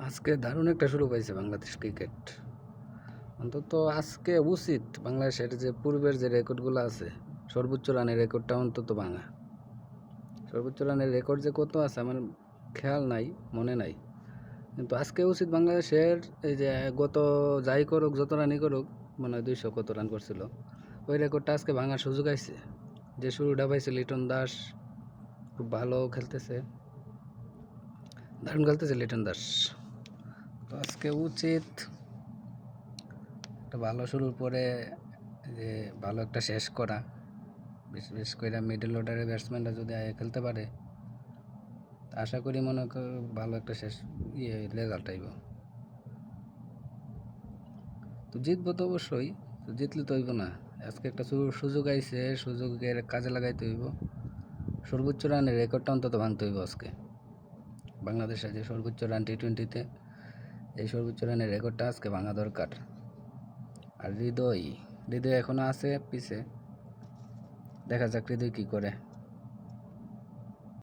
আজকে দারুণ একটা শুরু পাইছে বাংলাদেশ ক্রিকেট। অন্তত আজকে উচিত বাংলাদেশের যে পূর্বের যে রেকর্ডগুলো আছে, সর্বোচ্চ রানের রেকর্ডটা অন্তত ভাঙা। সর্বোচ্চ রানের রেকর্ড যে কত আছে আমার খেয়াল নাই, মনে নাই। কিন্তু আজকে উচিত বাংলাদেশের এই যে গত যাই করুক, যত রানই করুক, মনে হয় 200 কত রান করছিল, ওই রেকর্ডটা আজকে ভাঙার সুযোগ আইছে। যে শুরুটা পাইছে লিটন দাস, খুব ভালো খেলতেছে, দারুণ খেলতেছে লিটন দাস। তো আজকে উচিত একটা ভালো শুরুর পরে যে ভালো একটা শেষ করা, বিশেষ করে মিডল অর্ডারের ব্যাটসম্যানরা যদি আগে খেলতে পারে, আশা করি মনে কর ভালো একটা শেষ রেজাল্ট আইব। তো জিতবো তো অবশ্যই, তো জিতলে তো হইব না। আজকে একটা সুযোগ আইছে, সুযোগের কাজে লাগাইতে হইব। সর্বোচ্চ রানের রেকর্ডটা অন্তত ভাঙতে হইব আজকে। বাংলাদেশের যে সর্বোচ্চ রান টি-20-তে, এই সর্বোচ্চ রানের রেকর্ডটা আজকে ভাঙা দরকার। আর হৃদয় এখনো আছে পিছে, দেখা যাক হৃদয় কী করে।